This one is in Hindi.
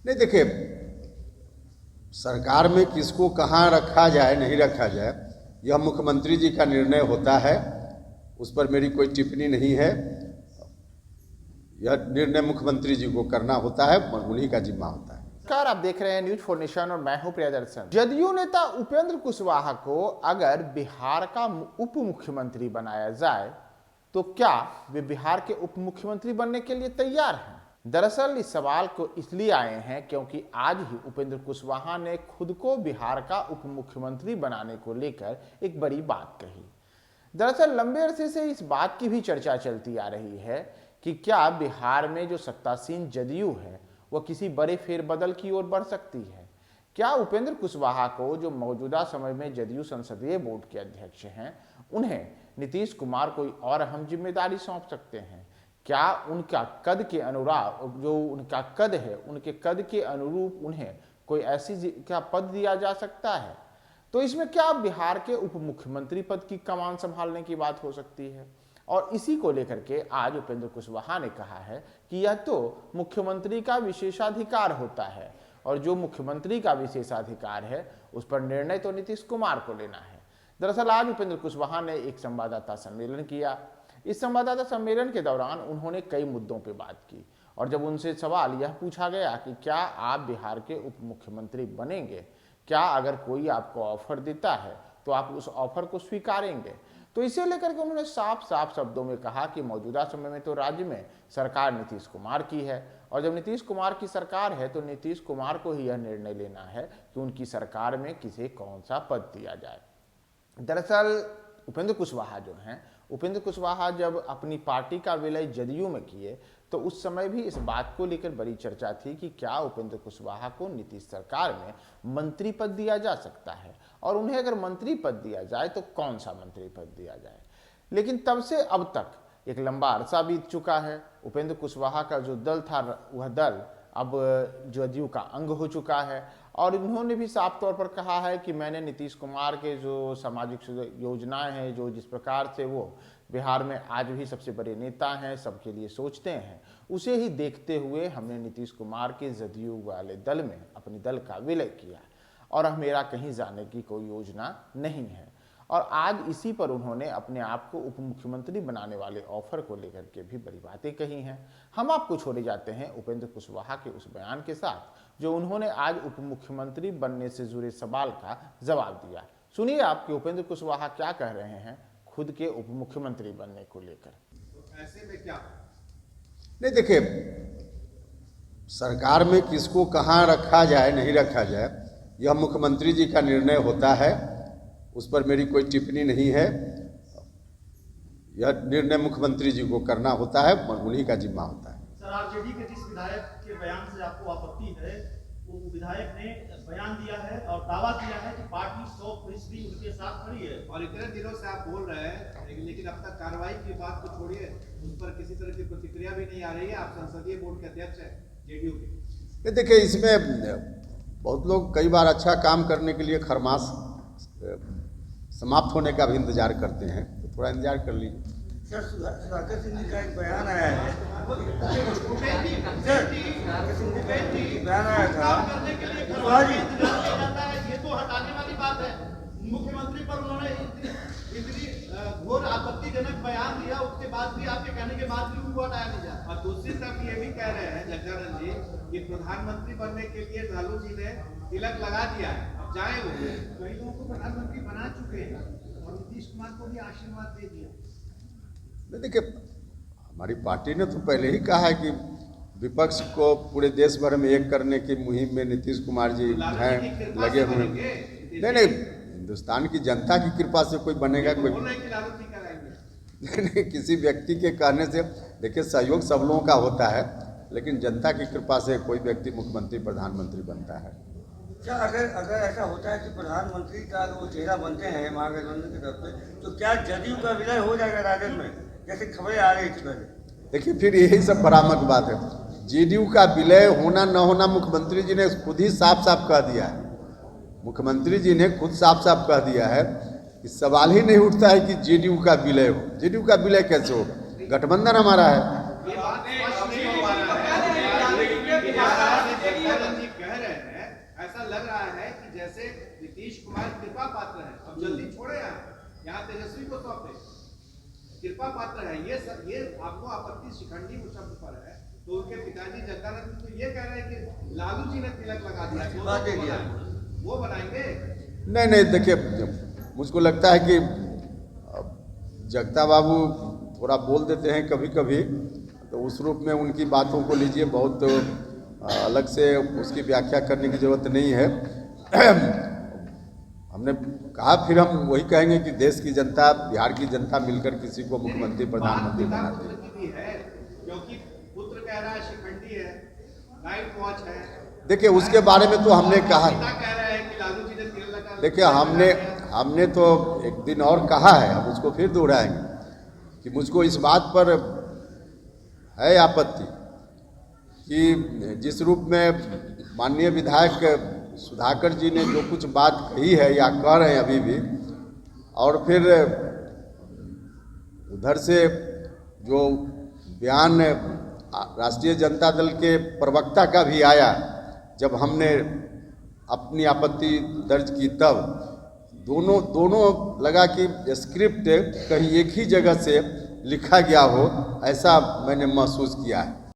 नहीं, देखिए, सरकार में किसको कहाँ रखा जाए नहीं रखा जाए यह मुख्यमंत्री जी का निर्णय होता है। उस पर मेरी कोई टिप्पणी नहीं है। यह निर्णय मुख्यमंत्री जी को करना होता है, उन्हीं का जिम्मा होता है। नमस्कार, आप देख रहे हैं न्यूज फॉर नेशन और मैं हूं प्रियदर्शन। जदयू नेता उपेंद्र कुशवाहा को अगर बिहार का उप मुख्यमंत्री बनाया जाए तो क्या वे बिहार के उप मुख्यमंत्री बनने के लिए तैयार हैं? दरअसल इस सवाल को इसलिए आए हैं क्योंकि आज ही उपेंद्र कुशवाहा ने खुद को बिहार का उप मुख्यमंत्री बनाने को लेकर एक बड़ी बात कही। दरअसल लंबे अरसे से इस बात की भी चर्चा चलती आ रही है कि क्या बिहार में जो सत्तासीन जदयू है वह किसी बड़े फेरबदल की ओर बढ़ सकती है। क्या उपेंद्र कुशवाहा को, जो मौजूदा समय में जदयू संसदीय बोर्ड के अध्यक्ष हैं, उन्हें नीतीश कुमार कोई और अहम जिम्मेदारी सौंप सकते हैं? क्या उनका कद के अनुरूप, जो उनका कद है, उनके कद के अनुरूप उन्हें कोई ऐसी क्या पद दिया जा सकता है? तो इसमें क्या बिहार के उप मुख्यमंत्री पद की कमान संभालने की बात हो सकती है? और इसी को लेकर के आज उपेंद्र कुशवाहा ने कहा है कि यह तो मुख्यमंत्री का विशेषाधिकार होता है और जो मुख्यमंत्री का विशेषाधिकार है उस पर निर्णय तो नीतीश कुमार को लेना है। दरअसल आज उपेंद्र कुशवाहा ने एक संवाददाता सम्मेलन किया। इस संवाददाता सम्मेलन के दौरान उन्होंने कई मुद्दों पर बात की और जब उनसे सवाल यह पूछा गया कि क्या आप बिहार के उप मुख्यमंत्री बनेंगे, क्या अगर कोई आपको ऑफर देता है तो आप उस ऑफर को स्वीकारेंगे, तो इसे लेकर के उन्होंने साफ साफ शब्दों में कहा कि मौजूदा समय में तो राज्य में सरकार नीतीश कुमार की है और जब नीतीश कुमार की सरकार है तो नीतीश कुमार को ही यह निर्णय लेना है कि उनकी सरकार में किसे कौन सा पद दिया जाए। दरअसल उपेंद्र कुशवाहा जो हैं, उपेंद्र कुशवाहा जब अपनी पार्टी का विलय जदयू में किए तो उस समय भी इस बात को लेकर बड़ी चर्चा थी कि क्या उपेंद्र कुशवाहा को नीतीश सरकार में मंत्री पद दिया जा सकता है और उन्हें अगर मंत्री पद दिया जाए तो कौन सा मंत्री पद दिया जाए। लेकिन तब से अब तक एक लंबा अरसा बीत चुका है। उपेंद्र कुशवाहा का जो दल था वह दल अब जदयू का अंग हो चुका है और उन्होंने भी साफ तौर पर कहा है कि मैंने नीतीश कुमार के जो सामाजिक योजनाएं हैं, जो जिस प्रकार से वो बिहार में आज भी सबसे बड़े नेता हैं, सबके लिए सोचते हैं, उसे ही देखते हुए हमने नीतीश कुमार के जदयू वाले दल में अपने दल का विलय किया और मेरा कहीं जाने की कोई योजना नहीं है। और आज इसी पर उन्होंने अपने आप को उप मुख्यमंत्री बनाने वाले ऑफर को लेकर के भी बड़ी बातें कही हैं। हम आपको छोड़े जाते हैं उपेंद्र कुशवाहा के उस बयान के साथ जो उन्होंने आज उप मुख्यमंत्री बनने से जुड़े सवाल का जवाब दिया। सुनिए आपके उपेंद्र कुशवाहा क्या कह रहे हैं खुद के उप मुख्यमंत्री बनने को लेकर। ऐसे में क्या नहीं, देखिए, सरकार में किसको कहाँ रखा जाए नहीं रखा जाए यह मुख्यमंत्री जी का निर्णय होता है। उस पर मेरी कोई टिप्पणी नहीं है। यह निर्णय मुख्यमंत्री जी को करना होता है, उन्हीं का जिम्मा होता है। सर, आरजेडी के जिस विधायक के बयान से आपको आपत्ति है, वो विधायक ने बयान दिया है और दावा किया है कि पार्टी 100% उनके साथ खड़ी है और इतने दिनों से आप बोल रहे हैं लेकिन अब तक कार्रवाई की बात को छोड़िए, उस पर किसी तरह की प्रतिक्रिया भी नहीं आ रही है। आप संसदीय बोर्ड के अध्यक्ष हैं जेडीयू के। देखिए, इसमें बहुत लोग कई बार अच्छा काम करने के लिए खरमास समाप्त होने का भी इंतजार करते हैं, तो थोड़ा इंतजार कर लीजिए। सर, सुधाकर सिंह जी का एक बयान आया है। बयान आया था ये तो हटाने वाली बात है। मुख्यमंत्री पर उन्होंने इतनी घोर आपत्तिजनक बयान दिया, उसके बाद भी आपके कहने के बाद भी उनको हटाया नहीं जाए। और दूसरी तरफ ये भी कह रहे हैं जगदानंद जी कि प्रधानमंत्री बनने के लिए लालू जी ने तिलक लगा दिया है, अब जाए वो। कई लोगों को प्रधानमंत्री बना चुके हैं और नीतीश कुमार को भी आशीर्वाद दे दिया। देखिए, हमारी पार्टी ने तो पहले ही कहा है कि विपक्ष को पूरे देश भर में एक करने की मुहिम में नीतीश कुमार जी हैं लगे हुए। नहीं, हिंदुस्तान की जनता की कृपा से कोई बनेगा कोई नहीं। किसी व्यक्ति के कहने से देखिए, सहयोग सब लोगों का होता है, लेकिन जनता की कृपा से कोई व्यक्ति मुख्यमंत्री प्रधानमंत्री बनता है। क्या अगर ऐसा होता है कि प्रधानमंत्री का वो चेहरा बनते हैं महागठबंधन की तरफ से, तो क्या जदयू का विलय हो जाएगा राजद में, जैसे खबरें आ रही थी पहले? देखिए, फिर यही सब भ्रामक बात है। जेडीयू का विलय होना न होना मुख्यमंत्री जी ने खुद ही साफ साफ कह दिया है। मुख्यमंत्री जी ने खुद साफ साफ कह दिया है कि सवाल ही नहीं उठता है कि जेडीयू का विलय हो। जेडीयू का विलय कैसे होगा? गठबंधन हमारा है। तेजस्वी को सौंपे। कृपा पात्र है ये आपको आपत्ति शिखंडी शब्द पर है, तो उनके पिताजी जगदानंद तो ये कह रहे हैं कि लालू जी ने तिलक लगा दिया, वो बनाएंगे। नहीं, देखिए, मुझको लगता है कि जगता बाबू थोड़ा बोल देते हैं कभी कभी, तो उस रूप में उनकी बातों को लीजिए, बहुत अलग से उसकी व्याख्या करने की जरूरत नहीं है। हमने कहा, फिर हम वही कहेंगे कि देश की जनता, बिहार की जनता मिलकर किसी को मुख्यमंत्री प्रधानमंत्री बनाती है। क्योंकि पुत्र कह रहा है शिखंडी है, नाइट वॉच है। देखिए, उसके बारे में तो हमने कहा, कह रहा है कि लालू जी ने तिलक लगा। देखिए, हमने तो एक दिन और कहा है, अब उसको फिर दोहराएंगे कि मुझको इस बात पर है आपत्ति कि जिस रूप में माननीय विधायक सुधाकर जी ने जो कुछ बात कही है या कह रहे हैं अभी भी, और फिर उधर से जो बयान राष्ट्रीय जनता दल के प्रवक्ता का भी आया, जब हमने अपनी आपत्ति दर्ज की, तब दोनों लगा कि स्क्रिप्ट कहीं एक ही जगह से लिखा गया हो, ऐसा मैंने महसूस किया है।